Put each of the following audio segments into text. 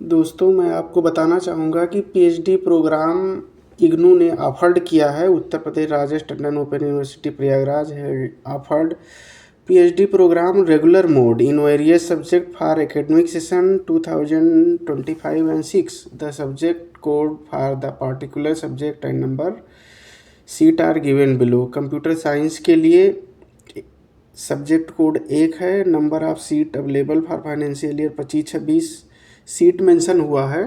दोस्तों, मैं आपको बताना चाहूँगा कि पीएचडी प्रोग्राम इग्नू ने ऑफर्ड किया है। उत्तर प्रदेश राजेश टंडन ओपन यूनिवर्सिटी प्रयागराज है offered PhD programme regular mode in various subject for academic session 2025 and 6. The subject code for the particular subject and number seat are given below. Computer science के लिए subject code 1 है। Number of seat available for financial year 25-26 seat mention हुआ है।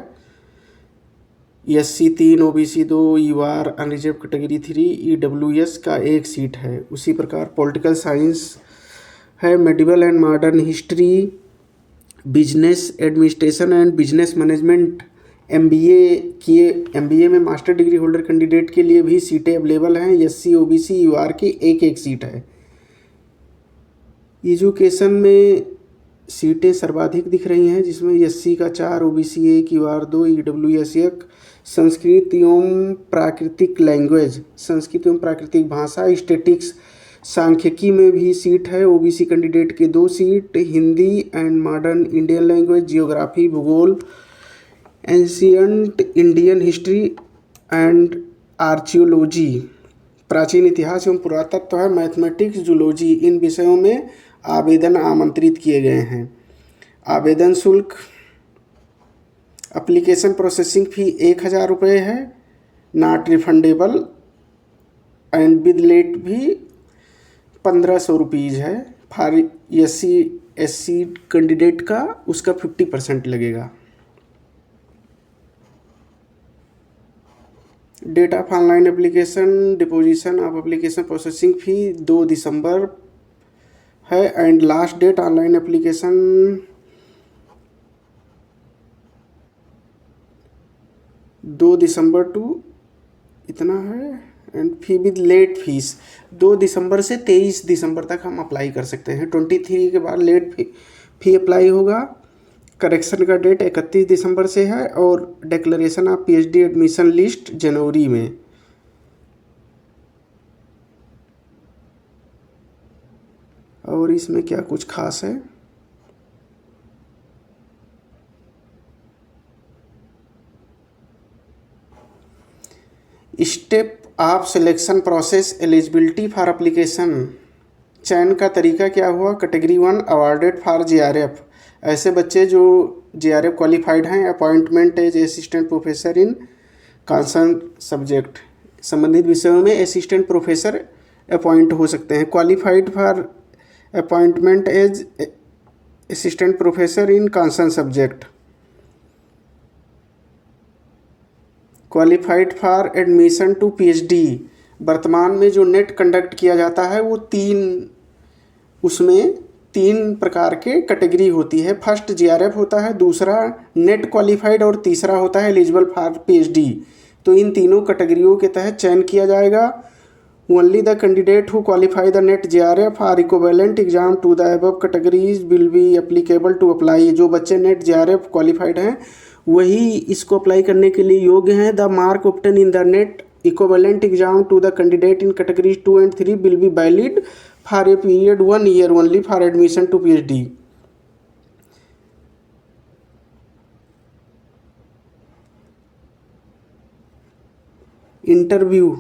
SC 3, OBC 2, UR unreserved category 3, EWS का 1 सीट है। उसी प्रकार पॉलिटिकल साइंस है, medieval and modern history, business administration and business management, MBA में मास्टर डिग्री होल्डर कैंडिडेट के लिए भी सीटें अवेलेबल हैं। SC OBC UR की 1-1 सीट है। एजुकेशन में सीटें सर्वाधिक दिख रही हैं, जिसमें SC का 4, OBC 1, UR 2, EWS 1, संस्कृत एवं प्राकृतिक लैंग्वेज, संस्कृत एवं प्राकृतिक भाषा, स्टैटिक्स, सांख्यिकी में भी सीट है। OBC कैंडिडेट के 2 seat, Hindi and modern Indian language, geography, भूगोल, ancient Indian history and archaeology, प्राचीन इतिहास एवं पुरातत्व है, मैथमेटिक्स, जूलॉजी, इन विषयों में आवेदन आमंत्रित किए गए हैं। आवेदन शुल्क, एप्लीकेशन प्रोसेसिंग फ़ी 1000 रुपये है, not refundable, and with late भी 1500 रुपीज़ है। फॉर SC कैंडिडेट का उसका 50% लगेगा। Date of online application, deposition of application processing fee 2 दिसंबर है, and last date online application 2 दिसंबर टू इतना है, and fee with late fees 2 दिसंबर से 23 दिसंबर तक हम अप्लाई कर सकते हैं। 23 के बाद लेट फी अप्लाई होगा। करेक्शन का डेट 31 दिसंबर से है, और declaration of PhD admission list जनवरी में। और इसमें क्या कुछ खास है, step of selection process, eligibility for application, चयन का तरीका क्या हुआ। कैटेगरी 1 अवार्डेड फॉर JRF, ऐसे बच्चे जो JRF क्वालिफाइड हैं, appointment as assistant professor in concern subject, संबंधित विषयों में असिस्टेंट प्रोफेसर अपॉइंट हो सकते हैं। Qualified for appointment as assistant professor in concern subject, qualified for admission to PhD। वर्तमान में जो नेट कंडक्ट किया जाता है वो उसमें 3 प्रकार के कैटेगरी होती है। फर्स्ट JRF होता है, दूसरा नेट क्वालिफाइड, और तीसरा होता है एलिजिबल फॉर PhD। तो इन तीनों कैटेगरियों के तहत चयन किया जाएगा। Only the candidate who qualify the NET JRF और equivalent exam to the above categories will be applicable to apply. जो बच्चे नेट JRF क्वालिफाइड हैं वही इसको अप्लाई करने के लिए योग्य हैं। The mark obtain in the NET equivalent exam to the candidate in categories 2 and 3 will be valid for a period 1 year only for admission to PhD। Interview,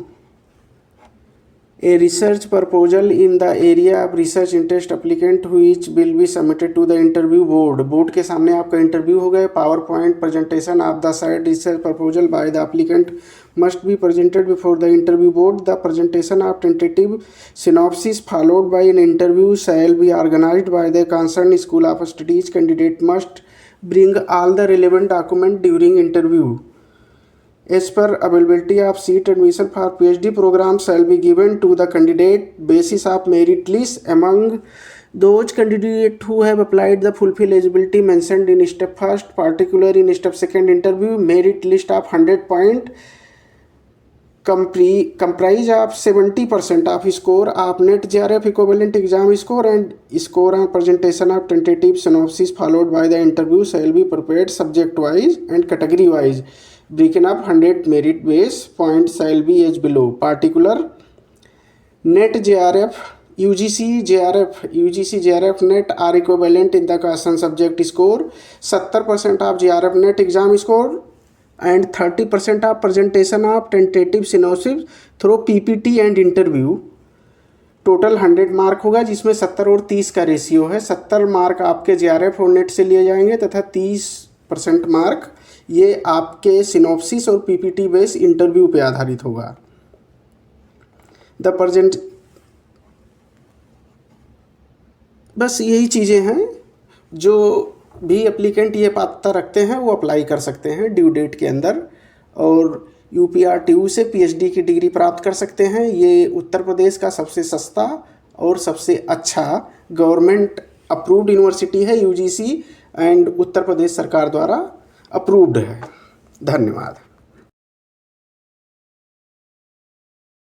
a research proposal in the area of research interest applicant which will be submitted to the interview board। Board के सामने आपका interview हो गया। Power point presentation of the said research proposal by the applicant must be presented before the interview board। The presentation of tentative synopsis followed by an interview shall be organized by the concerned school of studies। Candidate must bring all the relevant documents during interview। As per availability of seat admission for PhD program shall be given to the candidate basis of merit list among those candidates who have applied the fulfill eligibility mentioned in step first, particular in step second interview। Merit list of 100 point comprise of 70% of score of net JRF equivalent exam score, and score on presentation of tentative synopsis followed by the interview shall be prepared subject wise and category wise। Breaking up 100 merit base points shall be as below। Particular net JRF UGC JRF NET or equivalent in the question subject score 70% of JRF NET exam score and 30% of presentation of tentative synopsis through PPT and interview। Total 100 mark होगा जिसमें 70 और 30 का ratio है। 70 mark आपके JRF और net से लिए जाएंगे तथा 30% मार्क ये आपके सिनॉप्सिस और PPT बेस इंटरव्यू पे आधारित होगा। बस यही चीज़ें हैं जो भी एप्लीकेंट ये पात्रता रखते हैं वो अप्लाई कर सकते हैं ड्यू डेट के अंदर और UPRTU से PhD की डिग्री प्राप्त कर सकते हैं। ये उत्तर प्रदेश का सबसे सस्ता और सबसे अच्छा गवर्नमेंट अप्रूव्ड यूनिवर्सिटी है UGC एंड उत्तर प्रदेश सरकार द्वारा अप्रूव्ड है। धन्यवाद।